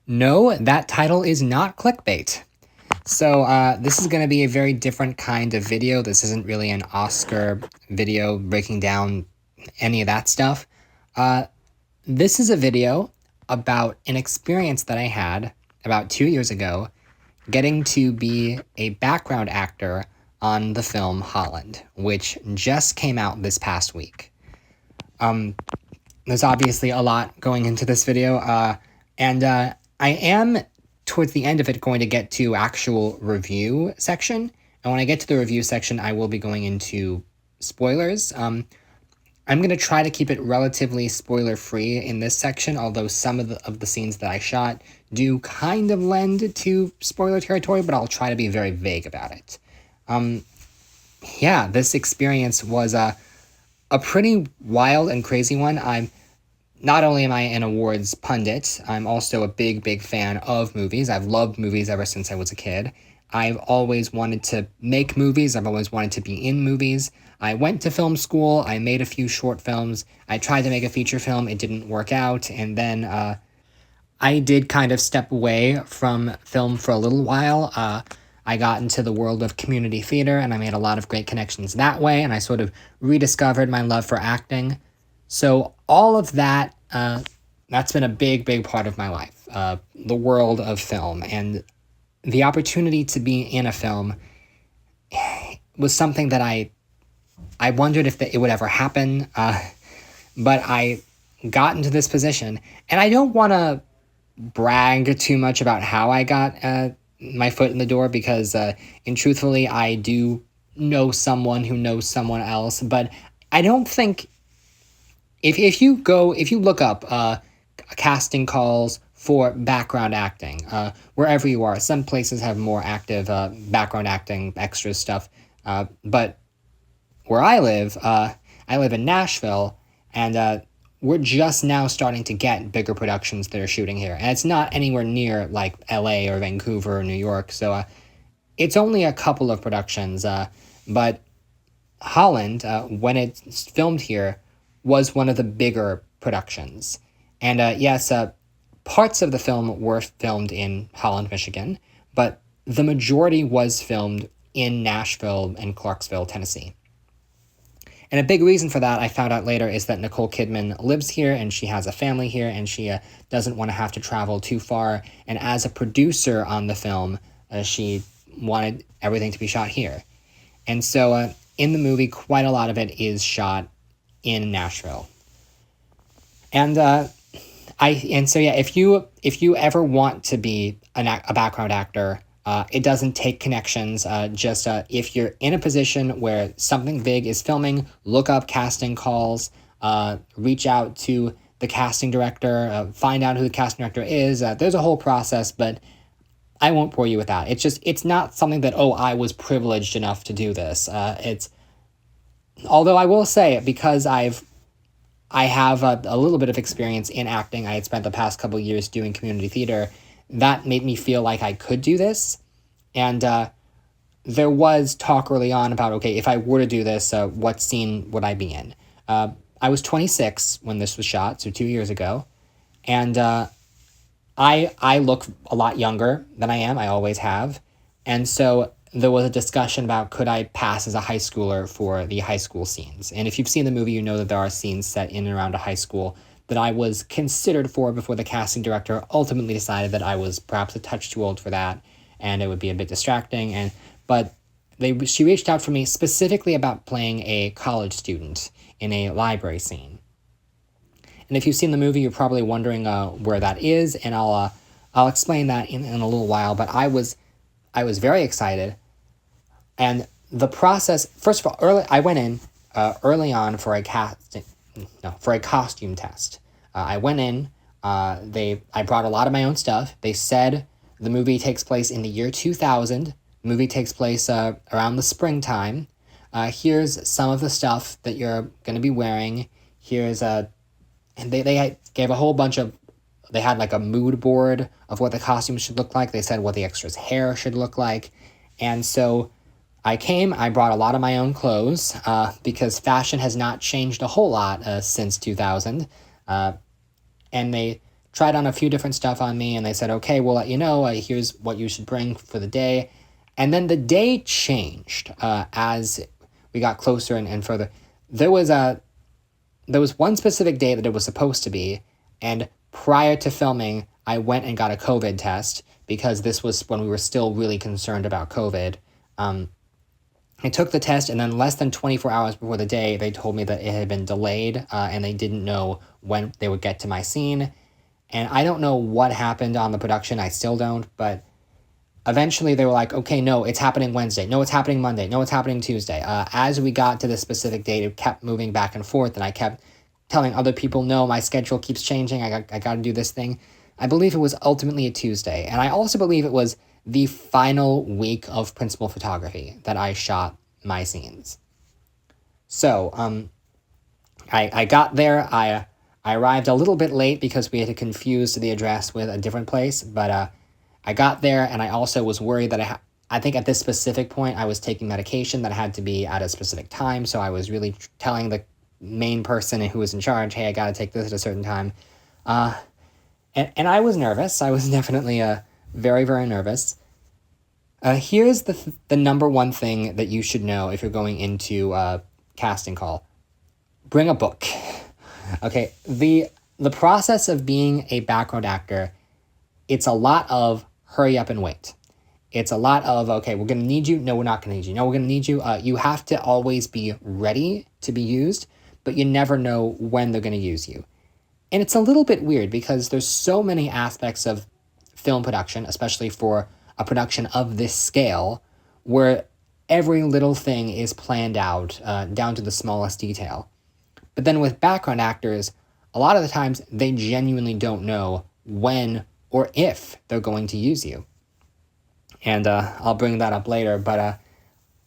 No, that title is not clickbait. So this is going to be a very different kind of video. This isn't really an Oscar video breaking down any of that stuff. This is a video about an experience that I had about 2 years ago, getting to be a background actor on the film Holland, which just came out this past week. There's obviously a lot going into this video, and I am, towards the end of it, going to get to actual review section. And when I get to the review section, I will be going into spoilers. I'm going to try to keep it relatively spoiler-free in this section, although some of the scenes that I shot do kind of lend to spoiler territory, but I'll try to be very vague about it. Yeah, this experience was a pretty wild and crazy one. Not only am I an awards pundit, I'm also a big fan of movies. I've loved movies ever since I was a kid. I've always wanted to make movies. I've always wanted to be in movies. I went to film school. I made a few short films. I tried to make a feature film. It didn't work out. And then I did kind of step away from film for a little while. I got into the world of community theater, and I made a lot of great connections that way, and I sort of rediscovered my love for acting. So all of that, that's been a big part of my life, the world of film. And the opportunity to be in a film was something that I wondered if it would ever happen, but I got into this position. And I don't want to brag too much about how I got my foot in the door, because and truthfully, I do know someone who knows someone else. But I don't think, if you look up casting calls for background acting, wherever you are, some places have more active background acting extra stuff, but where I live in Nashville, and we're just now starting to get bigger productions that are shooting here. And it's not anywhere near like LA or Vancouver or New York. So it's only a couple of productions. But Holland, when it's filmed here, was one of the bigger productions. And yes, parts of the film were filmed in Holland, Michigan, but the majority was filmed in Nashville and Clarksville, Tennessee. And a big reason for that, I found out later, is that Nicole Kidman lives here and she has a family here, and she doesn't want to have to travel too far. And as a producer on the film, she wanted everything to be shot here. And so in the movie, quite a lot of it is shot in Nashville. And if you ever want to be a background actor, it doesn't take connections. If you're in a position where something big is filming, look up casting calls, reach out to the casting director, find out who the casting director is. There's a whole process, but I won't bore you with that. It's not something that, I was privileged enough to do this. Although I will say, because I have a little bit of experience in acting. I had spent the past couple of years doing community theater. That made me feel like I could do this. And there was talk early on about, okay, if I were to do this, what scene would I be in? I was 26 when this was shot, so 2 years ago. And I look a lot younger than I am. I always have. And so there was a discussion about, could I pass as a high schooler for the high school scenes? And if you've seen the movie, you know that there are scenes set in and around a high school that I was considered for before the casting director ultimately decided that I was perhaps a touch too old for that, and it would be a bit distracting. But she reached out for me specifically about playing a college student in a library scene. And if you've seen the movie, you're probably wondering where that is, and I'll explain that in a little while. But I was very excited. And the process, first of all, I went in early on for a costume test. I went in, I brought a lot of my own stuff. They said the movie takes place in the year 2000. The movie takes place around the springtime. Here's some of the stuff that you're going to be wearing. And they gave a whole bunch of, they had like a mood board of what the costume should look like. They said what the extras' hair should look like. And so I brought a lot of my own clothes, because fashion has not changed a whole lot since 2000. And they tried on a few different stuff on me, and they said, okay, we'll let you know, here's what you should bring for the day. And then the day changed as we got closer and further. There was one specific day that it was supposed to be, and prior to filming, I went and got a COVID test because this was when we were still really concerned about COVID. I took the test, and then less than 24 hours before the day, they told me that it had been delayed, and they didn't know when they would get to my scene. And I don't know what happened on the production. I still don't, but eventually they were like, okay, no, it's happening Wednesday. No, it's happening Monday. No, it's happening Tuesday. As we got to this specific date, it kept moving back and forth, and I kept telling other people, no, my schedule keeps changing. I got to do this thing. I believe it was ultimately a Tuesday, and I also believe it was the final week of principal photography that I shot my scenes. So, I got there. I arrived a little bit late because we had confused the address with a different place, but I got there, and I also was worried that I think at this specific point I was taking medication that had to be at a specific time, so I was really telling the main person who was in charge, hey, I got to take this at a certain time. And I was nervous. I was definitely very, very nervous. Here's the number one thing that you should know if you're going into a casting call. Bring a book. Okay, the process of being a background actor, it's a lot of hurry up and wait. It's a lot of, okay, we're going to need you. No, we're not going to need you. No, we're going to need you. You have to always be ready to be used, but you never know when they're going to use you. And it's a little bit weird because there's so many aspects of film production, especially for a production of this scale, where every little thing is planned out down to the smallest detail. But then with background actors, a lot of the times they genuinely don't know when or if they're going to use you. And I'll bring that up later, but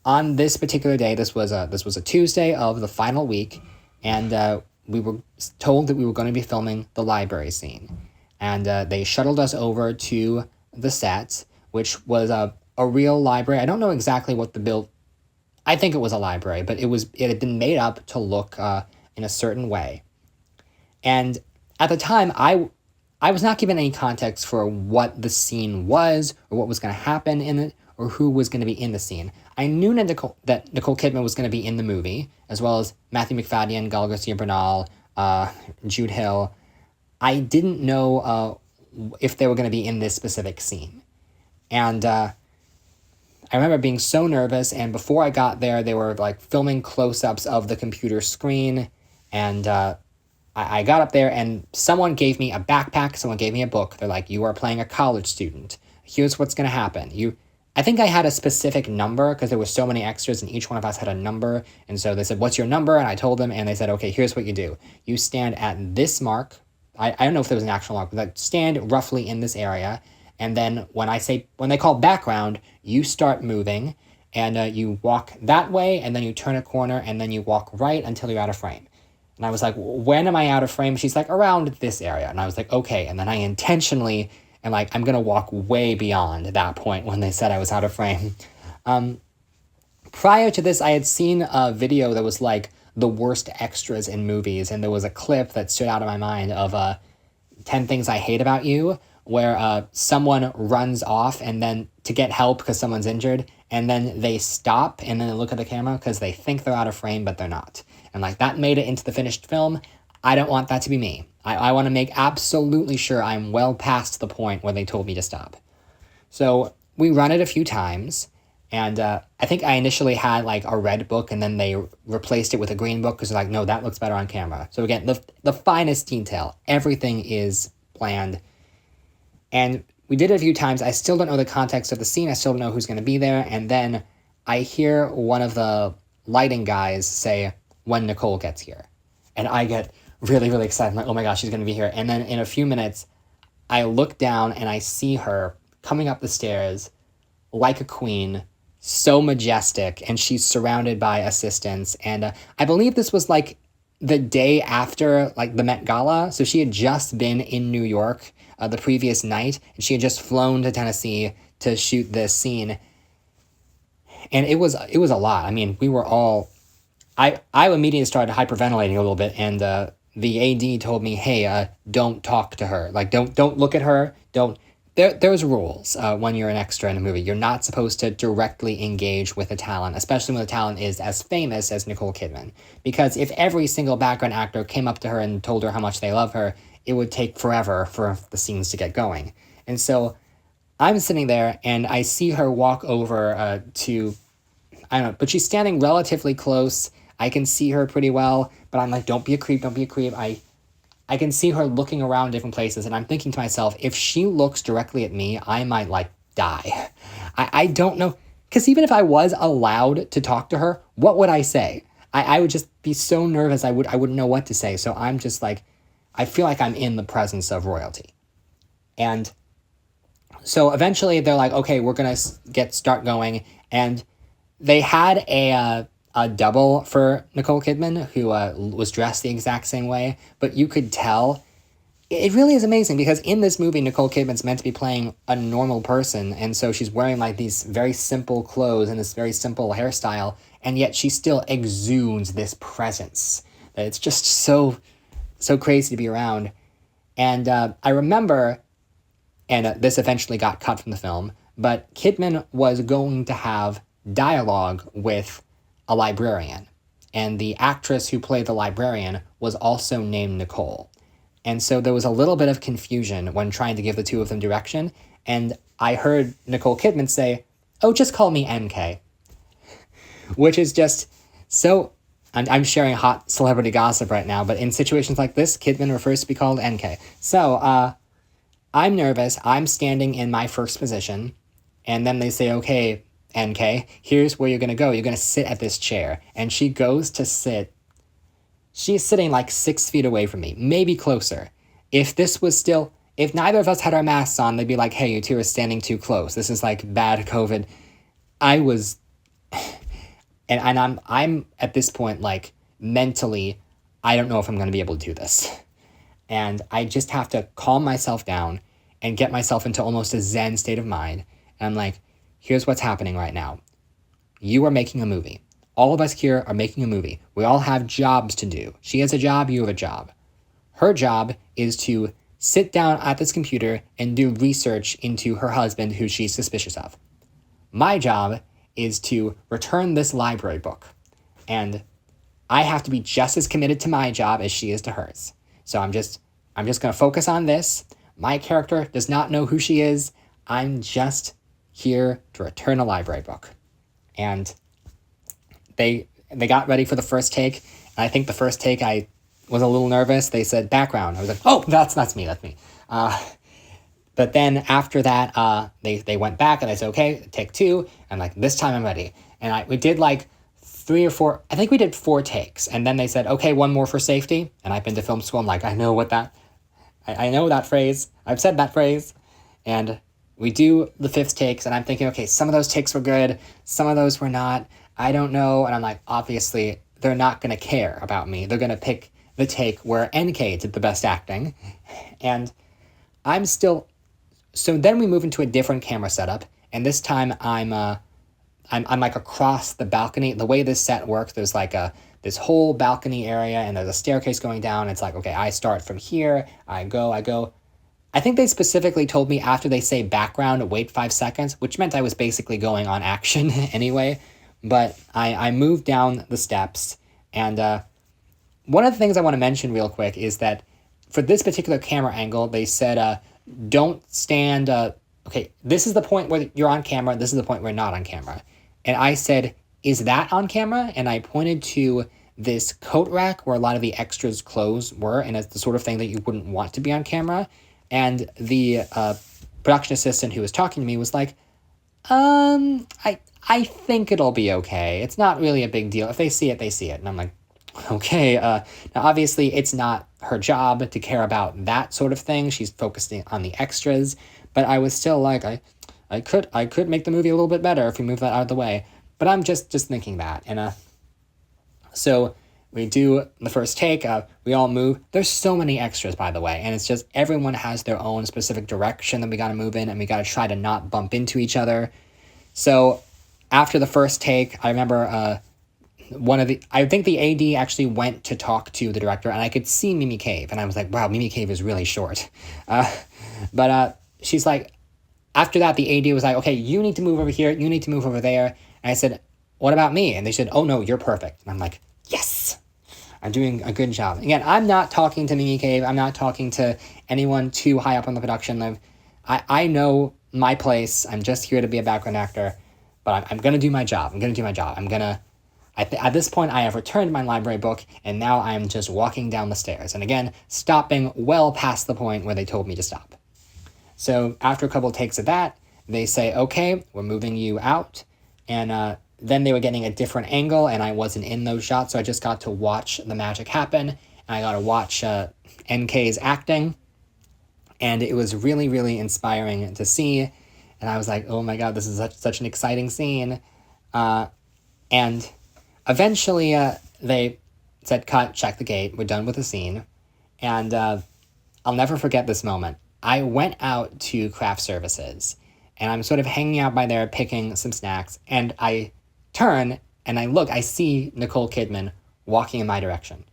on this particular day, this was a Tuesday of the final week, and we were told that we were going to be filming the library scene. And they shuttled us over to the set, which was a real library. I don't know exactly what the build... I think it was a library, but it had been made up to look in a certain way. And at the time, I was not given any context for what the scene was, or what was going to happen in it, or who was going to be in the scene. I knew that Nicole Kidman was going to be in the movie, as well as Matthew McFadden, Gal Garcia Bernal, Jude Hill. I didn't know if they were going to be in this specific scene. And I remember being so nervous, and before I got there, they were like filming close-ups of the computer screen, and I got up there, and someone gave me a backpack, someone gave me a book. They're like, you are playing a college student. Here's what's going to happen. I think I had a specific number because there were so many extras and each one of us had a number. And so they said, what's your number? And I told them, and they said, okay, here's what you do. You stand at this mark. I don't know if there was an actual mark, but like stand roughly in this area. And then when they call background, you start moving, and you walk that way, and then you turn a corner, and then you walk right until you're out of frame. And I was like, when am I out of frame? She's like, around this area. And I was like, okay. And then I intentionally am like, I'm going to walk way beyond that point when they said I was out of frame. Prior to this, I had seen a video that was like the worst extras in movies. And there was a clip that stood out in my mind of 10 Things I Hate About You, where someone runs off and then to get help because someone's injured. And then they stop and then they look at the camera because they think they're out of frame, but they're not. And like that made it into the finished film. I don't want that to be me. I want to make absolutely sure I'm well past the point where they told me to stop. So we run it a few times, and I think I initially had like a red book, and then they replaced it with a green book because they're like, no, that looks better on camera. So again, the finest detail, everything is planned. And we did it a few times. I still don't know the context of the scene. I still don't know who's going to be there. And then I hear one of the lighting guys say, when Nicole gets here. And I get really, really excited. I'm like, oh my gosh, she's going to be here. And then in a few minutes, I look down and I see her coming up the stairs like a queen, so majestic, and she's surrounded by assistants. And I believe this was like the day after like the Met Gala. So she had just been in New York the previous night, and she had just flown to Tennessee to shoot this scene. And it was a lot. I mean, we were all... I immediately started hyperventilating a little bit, and the AD told me, hey, don't talk to her. Like, don't look at her. Don't. There's rules when you're an extra in a movie. You're not supposed to directly engage with a talent, especially when the talent is as famous as Nicole Kidman. Because if every single background actor came up to her and told her how much they love her, it would take forever for the scenes to get going. And so I'm sitting there and I see her walk over to, I don't know, but she's standing relatively close. I can see her pretty well, but I'm like, don't be a creep, don't be a creep. I can see her looking around different places, and I'm thinking to myself, if she looks directly at me, I might, like, die. I don't know, because even if I was allowed to talk to her, what would I say? I would just be so nervous, I wouldn't know what to say, so I'm just like, I feel like I'm in the presence of royalty. And so eventually they're like, okay, we're going to start going, and they had a double for Nicole Kidman who was dressed the exact same way, but you could tell. It really is amazing because in this movie, Nicole Kidman's meant to be playing a normal person, and so she's wearing like these very simple clothes and this very simple hairstyle, and yet she still exudes this presence. It's just so crazy to be around. And I remember, and this eventually got cut from the film, but Kidman was going to have dialogue with a librarian, and the actress who played the librarian was also named Nicole. And so there was a little bit of confusion when trying to give the two of them direction, and I heard Nicole Kidman say, oh, just call me NK, which is just so, I'm sharing hot celebrity gossip right now, but in situations like this, Kidman refers to be called NK. So, I'm nervous, I'm standing in my first position, and then they say, okay, NK, here's where you're going to go. You're going to sit at this chair. And she goes to sit. She's sitting like 6 feet away from me, maybe closer. If neither of us had our masks on, they'd be like, hey, you two are standing too close. This is like bad COVID. I was, and I'm at this point, like mentally, I don't know if I'm going to be able to do this. And I just have to calm myself down and get myself into almost a Zen state of mind. And I'm like, here's what's happening right now. You are making a movie. All of us here are making a movie. We all have jobs to do. She has a job, you have a job. Her job is to sit down at this computer and do research into her husband who she's suspicious of. My job is to return this library book. And I have to be just as committed to my job as she is to hers. So I'm just going to focus on this. My character does not know who she is. I'm just here to return a library book. And they got ready for the first take. And I think the first take I was a little nervous. They said background. I was like, oh, that's me. But then after that, they went back and I said, okay, take two. And like, this time I'm ready. And we did like 3 or 4, I think we did 4 takes. And then they said, okay, one more for safety. And I've been to film school. I'm like, I know that phrase. I've said that phrase. And we do the 5th takes, and I'm thinking, okay, some of those takes were good, some of those were not, I don't know, and I'm like, obviously, they're not going to care about me. They're going to pick the take where NK did the best acting, and I'm still, so then we move into a different camera setup, and this time I'm like across the balcony. The way this set works, there's like this whole balcony area, and there's a staircase going down. It's like, okay, I start from here, I go. I think they specifically told me after they say background, wait 5 seconds, which meant I was basically going on action anyway. But I moved down the steps, and one of the things I want to mention real quick is that for this particular camera angle, they said, don't stand, okay, this is the point where you're on camera, this is the point where you're not on camera. And I said, is that on camera? And I pointed to this coat rack where a lot of the extras' clothes were, and it's the sort of thing that you wouldn't want to be on camera. And the production assistant who was talking to me was like, I think it'll be okay. It's not really a big deal. If they see it, they see it. And I'm like, okay. Now, obviously, it's not her job to care about that sort of thing. She's focusing on the extras. But I was still like, I could make the movie a little bit better if we move that out of the way. But I'm just thinking that. And so we do the first take, we all move. There's so many extras, by the way, and it's just everyone has their own specific direction that we got to move in, and we got to try to not bump into each other. So after the first take, I remember I think the AD actually went to talk to the director, and I could see Mimi Cave, and I was like, wow, Mimi Cave is really short. But she's like, after that, the AD was like, okay, you need to move over here, you need to move over there. And I said, what about me? And they said, oh no, you're perfect. And I'm like, yes, I'm doing a good job. Again, I'm not talking to Mimi Cave, I'm not talking to anyone too high up on the production level. I know my place, I'm just here to be a background actor, but I'm going to do my job. At this point, I have returned my library book, and now I'm just walking down the stairs. And again, stopping well past the point where they told me to stop. So after a couple of takes of that, they say, okay, we're moving you out. And then they were getting a different angle, and I wasn't in those shots, so I just got to watch the magic happen. And I got to watch NK's acting. And it was really, really inspiring to see. And I was like, oh my God, this is such an exciting scene. And eventually, they said, cut, check the gate, we're done with the scene. And I'll never forget this moment. I went out to craft services, and I'm sort of hanging out by there, picking some snacks, and I turn, and I see Nicole Kidman walking in my direction.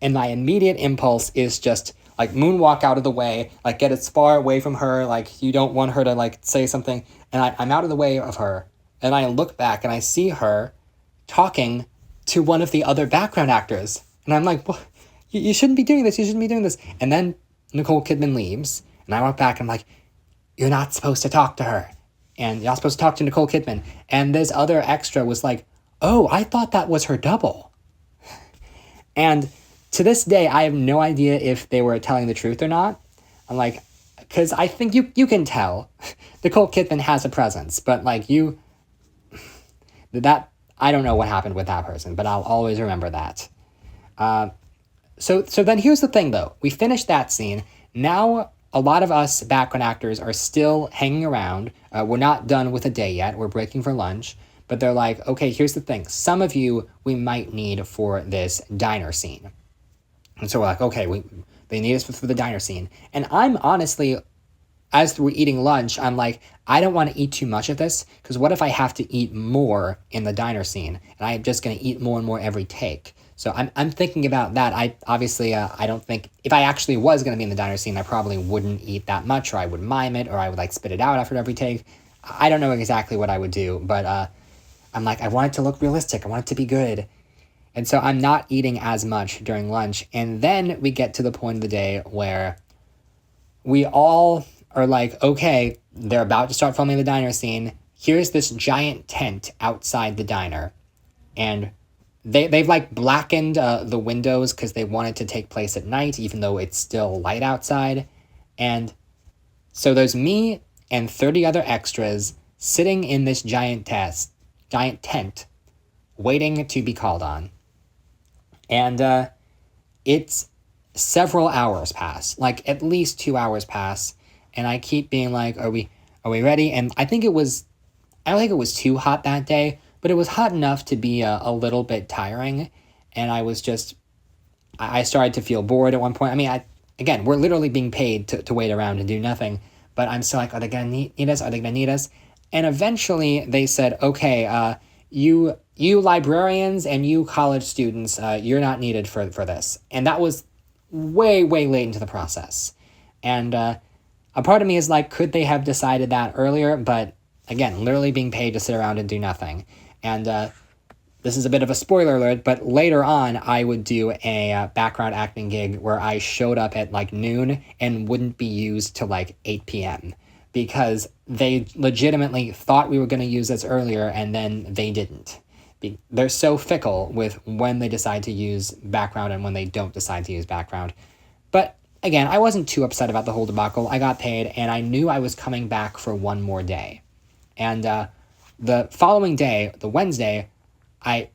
And my immediate impulse is just, like, moonwalk out of the way, like, get as far away from her, like, you don't want her to, like, say something. And I'm out of the way of her, and I look back, and I see her talking to one of the other background actors. And I'm like, well, you shouldn't be doing this, you shouldn't be doing this. And then Nicole Kidman leaves, and I went back, and I'm like, you're not supposed to talk to her. And you're not supposed to talk to Nicole Kidman. And this other extra was like, oh, I thought that was her double. And to this day, I have no idea if they were telling the truth or not. I'm like, because I think you can tell Nicole Kidman has a presence, but like I don't know what happened with that person, but I'll always remember that. So then here's the thing, though. We finished that scene. Now a lot of us background actors are still hanging around. We're not done with the day yet. We're breaking for lunch. But they're like, okay, here's the thing. Some of you we might need for this diner scene. And so we're like, okay, they need us for the diner scene. And I'm honestly, as we're eating lunch, I'm like, I don't want to eat too much of this, because what if I have to eat more in the diner scene, and I'm just going to eat more and more every take? So I'm thinking about that. I don't think, if I actually was going to be in the diner scene, I probably wouldn't eat that much, or I would mime it, or I would like spit it out after every take. I don't know exactly what I would do, but I'm like, I want it to look realistic. I want it to be good. And so I'm not eating as much during lunch. And then we get to the point of the day where we all are like, okay, they're about to start filming the diner scene. Here's this giant tent outside the diner. And they've like blackened the windows because they want it to take place at night, even though it's still light outside. And so there's me and 30 other extras sitting in this giant tent waiting to be called on. And it's several hours pass, like at least 2 hours pass, and I keep being like, are we ready? And I don't think it was too hot that day, but it was hot enough to be a little bit tiring. And I started to feel bored at one point. I mean, again, we're literally being paid to wait around and do nothing, but I'm still like, are they gonna need us? Are they gonna need us? And eventually they said, okay, you librarians and you college students, you're not needed for this. And that was way, way late into the process. And a part of me is like, could they have decided that earlier? But again, literally being paid to sit around and do nothing. And this is a bit of a spoiler alert, but later on, I would do a background acting gig where I showed up at like noon and wouldn't be used till like 8 p.m. because they legitimately thought we were going to use this earlier, and then they didn't. They're so fickle with when they decide to use background and when they don't decide to use background. But again, I wasn't too upset about the whole debacle. I got paid, and I knew I was coming back for one more day. And the following day, the Wednesday, I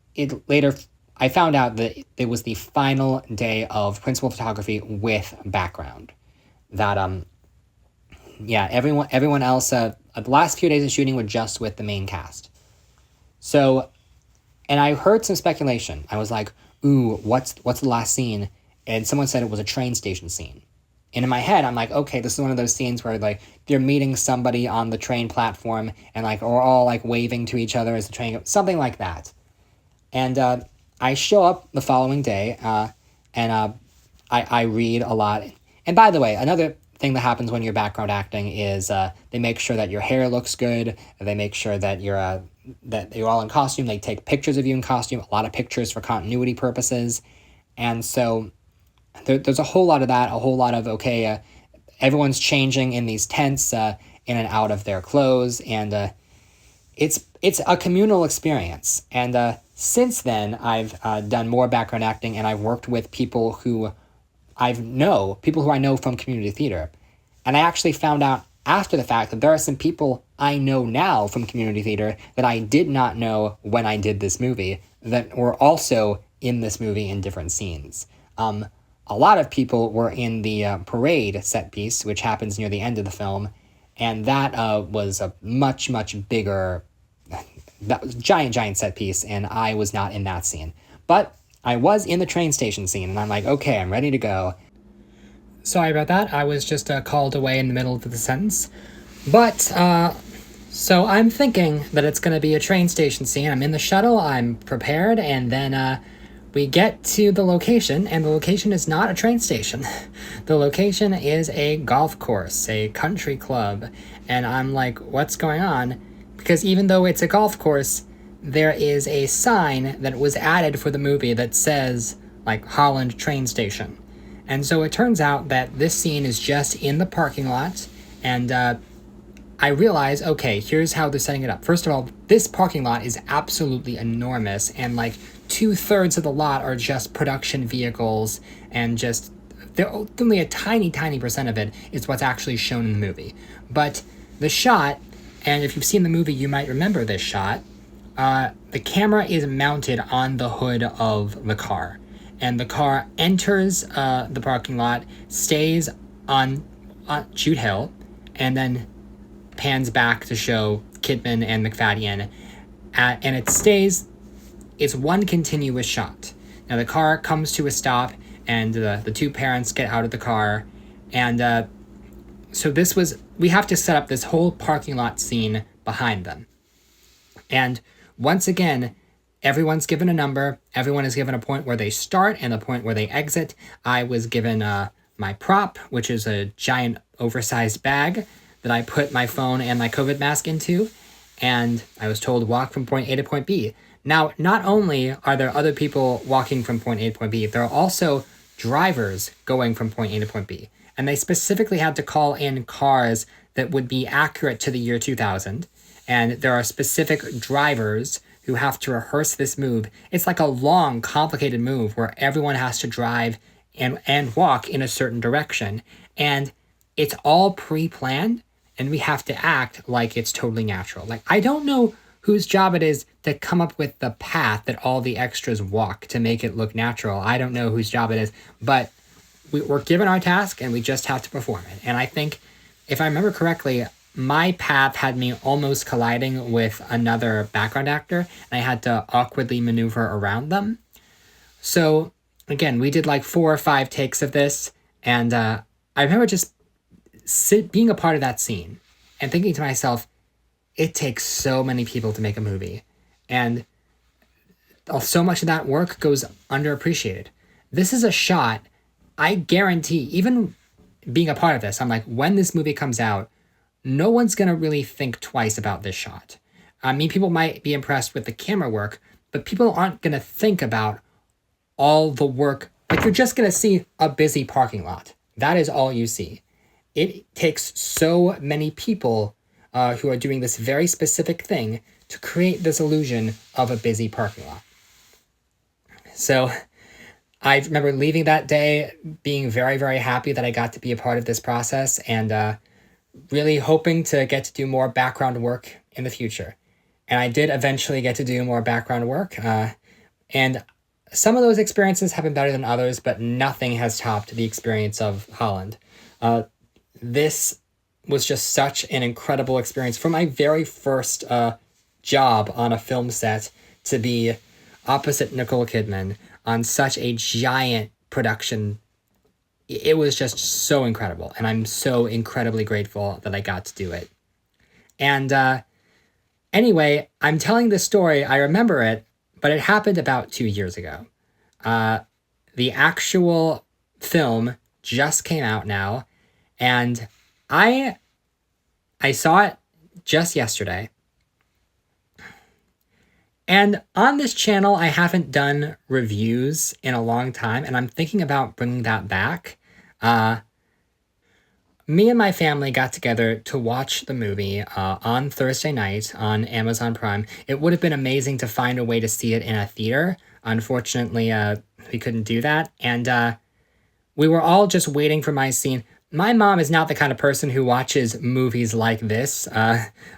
found out that it was the final day of principal photography with background. That everyone else, the last few days of shooting were just with the main cast. So, and I heard some speculation. I was like, ooh, what's the last scene? And someone said it was a train station scene. And in my head, I'm like, okay, this is one of those scenes where like they're meeting somebody on the train platform and like we're all like waving to each other as the train goes, something like that. And I show up the following day, and I read a lot. And by the way, another thing that happens when you're background acting is they make sure that your hair looks good. They make sure that you're all in costume. They take pictures of you in costume, a lot of pictures for continuity purposes. And so there's a whole lot of that, a whole lot of, okay, everyone's changing in these tents, in and out of their clothes, and it's a communal experience. And since then, I've done more background acting, and I've worked with people who I know from community theater. And I actually found out after the fact that there are some people I know now from community theater that I did not know when I did this movie that were also in this movie in different scenes. A lot of people were in the parade set piece, which happens near the end of the film, and that was a much, much bigger, that was giant set piece, and I was not in that scene. But I was in the train station scene, and I'm like, okay, I'm ready to go. Sorry about that. I was just called away in the middle of the sentence. But, so I'm thinking that it's going to be a train station scene. I'm in the shuttle, I'm prepared, and then we get to the location, and the location is not a train station. The location is a golf course, a country club. And I'm like, what's going on? Because even though it's a golf course, there is a sign that was added for the movie that says, like, Holland train station. And so it turns out that this scene is just in the parking lot, and I realize, okay, here's how they're setting it up. First of all, this parking lot is absolutely enormous, and like 2/3 of the lot are just production vehicles, and just only a tiny percent of it is what's actually shown in the movie. But the shot, and if you've seen the movie, you might remember this shot, the camera is mounted on the hood of the car. And the car enters the parking lot, stays on Jude Hill, and then pans back to show Kidman and McFadden. And it's one continuous shot. Now the car comes to a stop, and the two parents get out of the car. And so we have to set up this whole parking lot scene behind them. And once again, everyone's given a number. Everyone is given a point where they start and a point where they exit. I was given my prop, which is a giant oversized bag that I put my phone and my COVID mask into. And I was told walk from point A to point B. Now, not only are there other people walking from point A to point B, there are also drivers going from point A to point B. And they specifically had to call in cars that would be accurate to the year 2000. And there are specific drivers who have to rehearse this move. It's like a long, complicated move where everyone has to drive and walk in a certain direction. And it's all pre-planned, and we have to act like it's totally natural. Like, I don't know whose job it is to come up with the path that all the extras walk to make it look natural. I don't know whose job it is, but we're given our task, and we just have to perform it. And I think, if I remember correctly, my path had me almost colliding with another background actor, and I had to awkwardly maneuver around them. So, again, we did like 4 or 5 takes of this, and I remember just being a part of that scene and thinking to myself, it takes so many people to make a movie, and so much of that work goes underappreciated. This is a shot, I guarantee, even being a part of this, I'm like, when this movie comes out, no one's going to really think twice about this shot. I mean, people might be impressed with the camera work, but people aren't going to think about all the work. Like, you're just going to see a busy parking lot. That is all you see. It takes so many people who are doing this very specific thing to create this illusion of a busy parking lot. So I remember leaving that day being very, very happy that I got to be a part of this process, and really hoping to get to do more background work in the future. And I did eventually get to do more background work. And some of those experiences have been better than others, but nothing has topped the experience of Holland. This was just such an incredible experience. For my very first job on a film set, to be opposite Nicole Kidman on such a giant production, it was just so incredible, and I'm so incredibly grateful that I got to do it. And anyway, I'm telling this story, I remember it, but it happened about 2 years ago. The actual film just came out now, and I saw it just yesterday. And on this channel, I haven't done reviews in a long time, and I'm thinking about bringing that back. Me and my family got together to watch the movie on Thursday night on Amazon Prime. It would have been amazing to find a way to see it in a theater. Unfortunately, we couldn't do that. And we were all just waiting for my scene. My mom is not the kind of person who watches movies like this,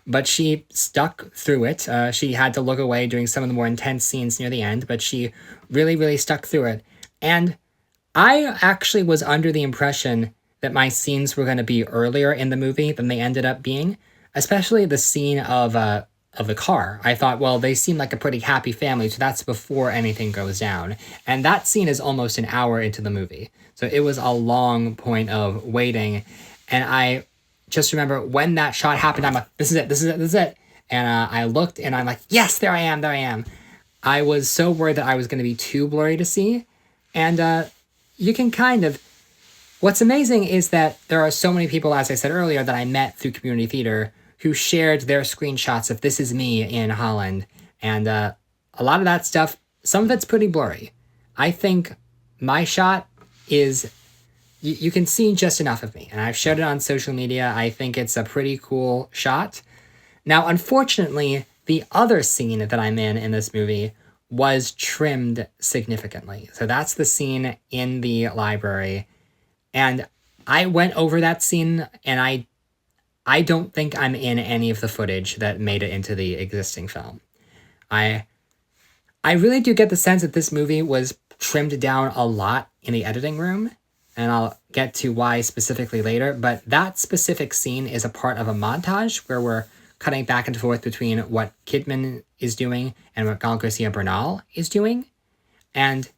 but she stuck through it. She had to look away during some of the more intense scenes near the end, but she really, really stuck through it. And I actually was under the impression that my scenes were going to be earlier in the movie than they ended up being, especially the scene of the car. I thought, well, they seem like a pretty happy family, so that's before anything goes down. And that scene is almost an hour into the movie. So it was a long point of waiting. And I just remember when that shot happened, I'm like, this is it. And I looked and I'm like, yes, there I am. I was so worried that I was going to be too blurry to see. And you can kind of... What's amazing is that there are so many people, as I said earlier, that I met through community theater who shared their screenshots of "This is me" in Holland. And a lot of that stuff, some of it's pretty blurry. I think my shot is... You can see just enough of me. And I've shared it on social media. I think it's a pretty cool shot. Now, unfortunately, the other scene that I'm in this movie was trimmed significantly. So that's the scene in the library. And I went over that scene, and I don't think I'm in any of the footage that made it into the existing film. I really do get the sense that this movie was trimmed down a lot in the editing room, and I'll get to why specifically later, but that specific scene is a part of a montage where we're cutting back and forth between what Kidman is doing and what Gal Garcia Bernal is doing. And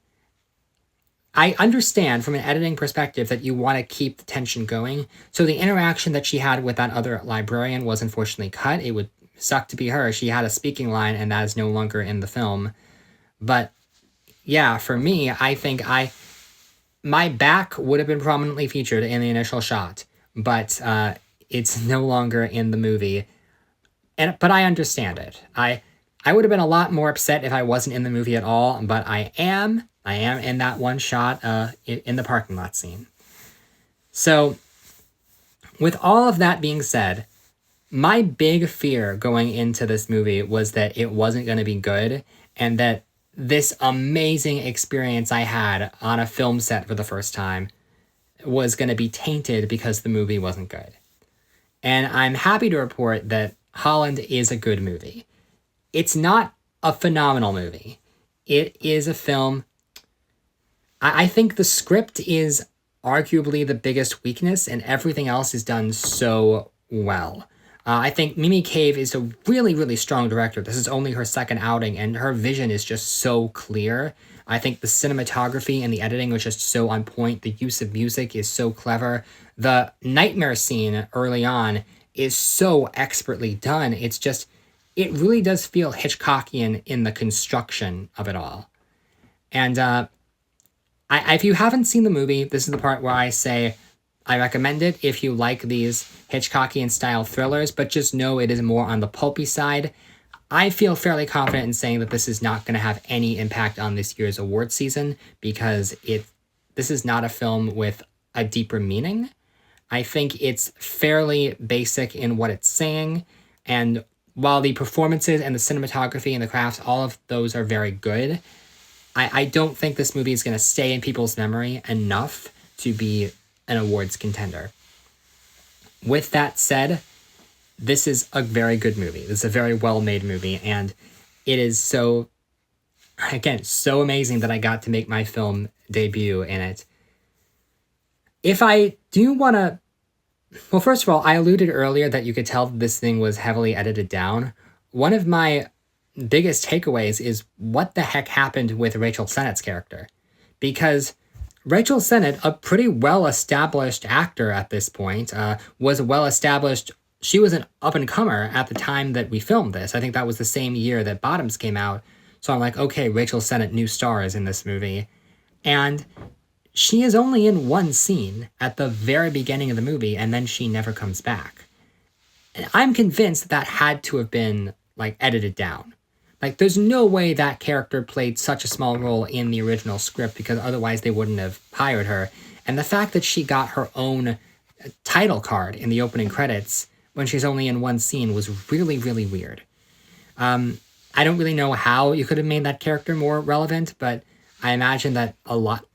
I understand from an editing perspective that you want to keep the tension going. So the interaction that she had with that other librarian was unfortunately cut. It would suck to be her. She had a speaking line, and that is no longer in the film. But yeah, for me, I think my back would have been prominently featured in the initial shot, but it's no longer in the movie. But I understand it. I would have been a lot more upset if I wasn't in the movie at all, but I am in that one shot in the parking lot scene. So, with all of that being said, my big fear going into this movie was that it wasn't going to be good, and that this amazing experience I had on a film set for the first time was going to be tainted because the movie wasn't good. And I'm happy to report that Holland is a good movie. It's not a phenomenal movie. It is a film... I think the script is arguably the biggest weakness, and everything else is done so well. I think Mimi Cave is a really, really strong director. This is only her second outing, and her vision is just so clear. I think the cinematography and the editing was just so on point. The use of music is so clever. The nightmare scene early on is so expertly done. It's just... It really does feel Hitchcockian in the construction of it all. And if you haven't seen the movie, this is the part where I say I recommend it if you like these Hitchcockian-style thrillers, but just know it is more on the pulpy side. I feel fairly confident in saying that this is not going to have any impact on this year's award season, because this is not a film with a deeper meaning. I think it's fairly basic in what it's saying, and while the performances and the cinematography and the crafts, all of those are very good, I don't think this movie is going to stay in people's memory enough to be an awards contender. With that said, this is a very good movie. This is a very well-made movie, and it is so amazing that I got to make my film debut in it. If I do want to... Well, first of all, I alluded earlier that you could tell that this thing was heavily edited down. One of my biggest takeaways is what the heck happened with Rachel Sennett's character. Because Rachel Sennett, a pretty well-established actor at this point, was well-established. She was an up-and-comer at the time that we filmed this. I think that was the same year that Bottoms came out. So I'm like, okay, Rachel Sennett, new star, is in this movie. And she is only in one scene at the very beginning of the movie, and then she never comes back. And I'm convinced that had to have been, like, edited down. Like, there's no way that character played such a small role in the original script, because otherwise they wouldn't have hired her. And the fact that she got her own title card in the opening credits when she's only in one scene was really, really weird. I don't really know how you could have made that character more relevant, but I imagine that a lot...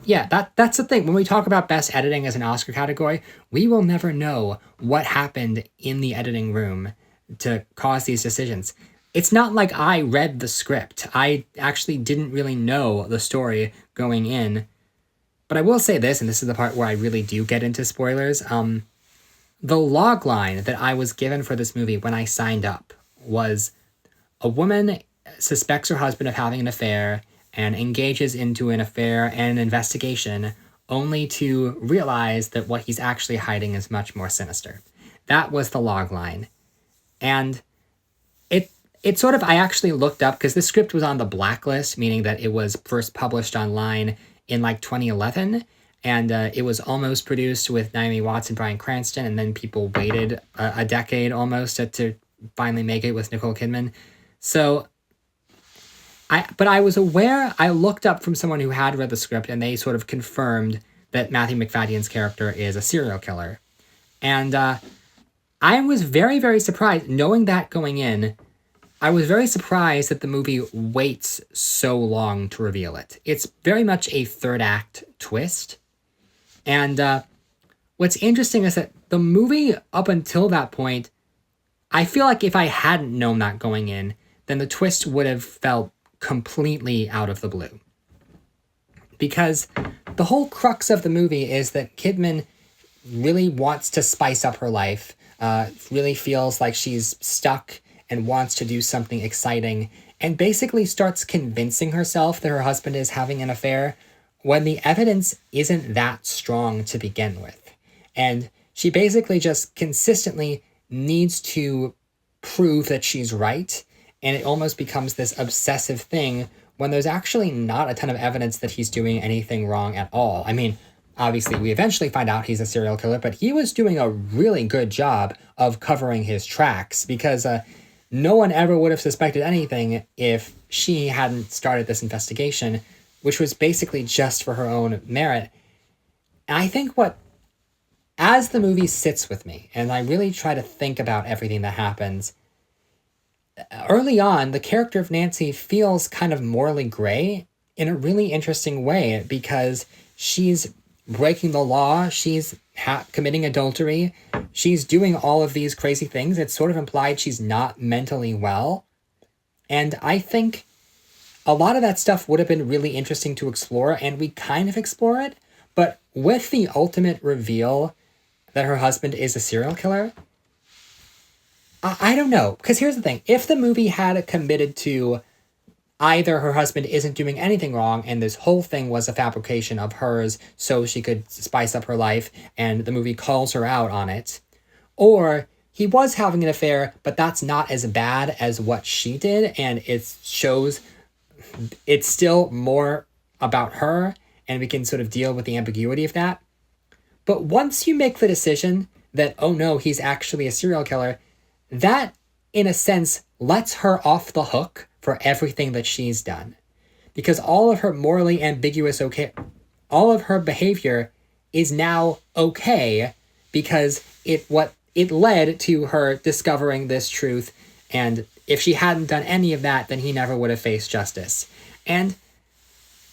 Yeah, that's the thing. When we talk about best editing as an Oscar category, we will never know what happened in the editing room to cause these decisions. It's not like I read the script. I actually didn't really know the story going in. But I will say this, and this is the part where I really do get into spoilers. The log line that I was given for this movie when I signed up was a woman suspects her husband of having an affair and engages into an affair and an investigation only to realize that what he's actually hiding is much more sinister. That was the log line. And it sort of, I actually looked up, because this script was on the blacklist, meaning that it was first published online in like 2011, and it was almost produced with Naomi Watts and Bryan Cranston, and then people waited a decade almost to finally make it with Nicole Kidman. So, but I was aware, I looked up from someone who had read the script, and they sort of confirmed that Matthew Macfadyen's character is a serial killer. And I was very, very surprised, knowing that going in. I was very surprised that the movie waits so long to reveal it. It's very much a third act twist. And what's interesting is that the movie, up until that point, I feel like if I hadn't known that going in, then the twist would have felt completely out of the blue. Because the whole crux of the movie is that Kidman really wants to spice up her life, really feels like she's stuck and wants to do something exciting, and basically starts convincing herself that her husband is having an affair when the evidence isn't that strong to begin with. And she basically just consistently needs to prove that she's right, and it almost becomes this obsessive thing when there's actually not a ton of evidence that he's doing anything wrong at all. I mean, obviously, we eventually find out he's a serial killer, but he was doing a really good job of covering his tracks, because no one ever would have suspected anything if she hadn't started this investigation, which was basically just for her own merit. And I think as the movie sits with me, and I really try to think about everything that happens, early on, the character of Nancy feels kind of morally gray in a really interesting way, because she's breaking the law, she's committing adultery, she's doing all of these crazy things. It's sort of implied she's not mentally well. And I think a lot of that stuff would have been really interesting to explore, and we kind of explore it, but with the ultimate reveal that her husband is a serial killer, I don't know. Because here's the thing. If the movie had committed to either her husband isn't doing anything wrong and this whole thing was a fabrication of hers so she could spice up her life and the movie calls her out on it, or he was having an affair but that's not as bad as what she did and it shows it's still more about her and we can sort of deal with the ambiguity of that. But once you make the decision that, oh no, he's actually a serial killer, that, in a sense, lets her off the hook for everything that she's done. Because all of her morally ambiguous all of her behavior is now okay because it led to her discovering this truth, and if she hadn't done any of that, then he never would have faced justice. And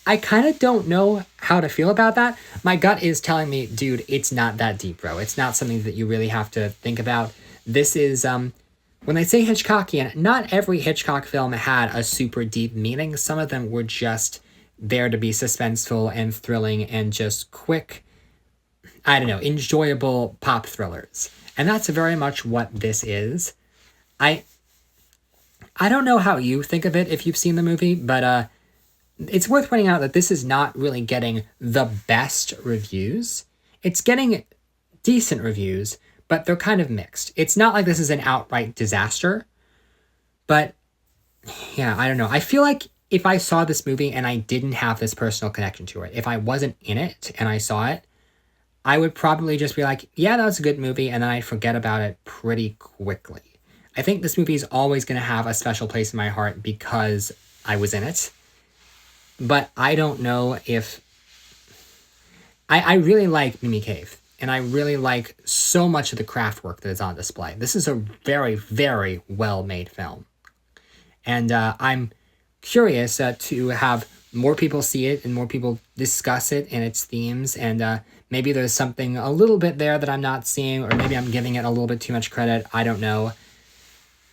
I kind of don't know how to feel about that. My gut is telling me, dude, it's not that deep, bro. It's not something that you really have to think about. This is, when I say Hitchcockian, not every Hitchcock film had a super deep meaning. Some of them were just there to be suspenseful and thrilling and just quick, I don't know, enjoyable pop thrillers. And that's very much what this is. I don't know how you think of it if you've seen the movie, but it's worth pointing out that this is not really getting the best reviews. It's getting decent reviews, but they're kind of mixed. It's not like this is an outright disaster, but Yeah, I don't know. I feel like if I saw this movie and I didn't have this personal connection to it, if I wasn't in it and I saw it, I would probably just be like, yeah, that was a good movie, and then I'd forget about it pretty quickly. I think this movie is always going to have a special place in my heart because I was in it. But I don't know if. I really like Mimi Cave, and I really like so much of the craft work that is on display. This is a very, very well made film. And I'm curious to have more people see it and more people discuss it and its themes. And maybe there's something a little bit there that I'm not seeing, or maybe I'm giving it a little bit too much credit. I don't know.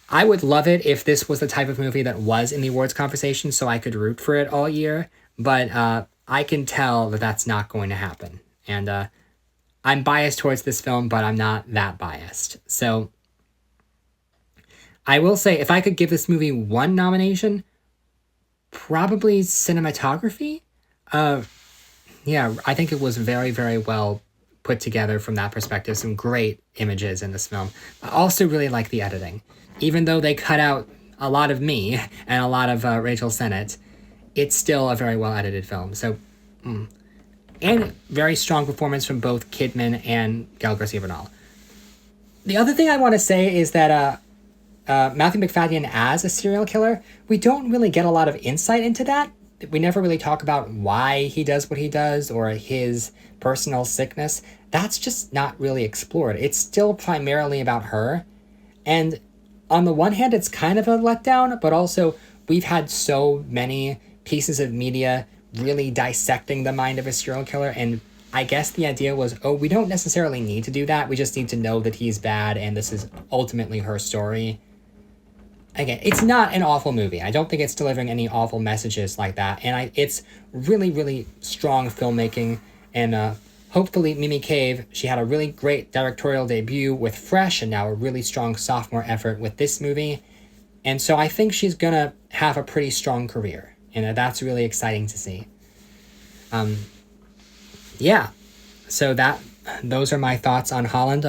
I would love it if this was the type of movie that was in the awards conversation so I could root for it all year. But I can tell that that's not going to happen. And I'm biased towards this film, but I'm not that biased. So I will say, if I could give this movie one nomination, probably cinematography. Yeah, I think it was very, very well put together from that perspective. Some great images in this film. I also really like the editing. Even though they cut out a lot of me and a lot of Rachel Sennett, it's still a very well edited film. So, and very strong performance from both Kidman and Gal Garcia Bernal. The other thing I want to say is that Matthew McFadden as a serial killer, we don't really get a lot of insight into that. We never really talk about why he does what he does or his personal sickness. That's just not really explored. It's still primarily about her. And on the one hand, it's kind of a letdown, but also we've had so many pieces of media really dissecting the mind of a serial killer. And I guess the idea was, oh, we don't necessarily need to do that. We just need to know that he's bad, and this is ultimately her story. Again, it's not an awful movie. I don't think it's delivering any awful messages like that. And it's really, really strong filmmaking. And hopefully Mimi Cave, she had a really great directorial debut with Fresh, and now a really strong sophomore effort with this movie. And so I think she's going to have a pretty strong career. And that's really exciting to see. Yeah. So those are my thoughts on Holland.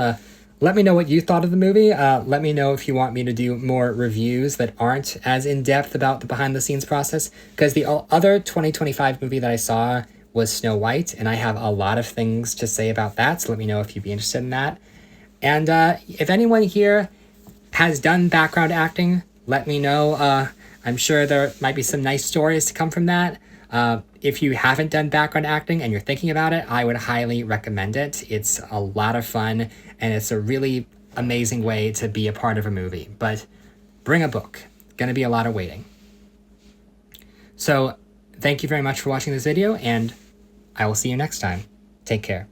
Let me know what you thought of the movie. Let me know if you want me to do more reviews that aren't as in-depth about the behind-the-scenes process, because the other 2025 movie that I saw was Snow White, and I have a lot of things to say about that, so let me know if you'd be interested in that. And if anyone here has done background acting, let me know. I'm sure there might be some nice stories to come from that. If you haven't done background acting and you're thinking about it, I would highly recommend it. It's a lot of fun, and it's a really amazing way to be a part of a movie. But bring a book. Gonna be a lot of waiting. So thank you very much for watching this video, and I will see you next time. Take care.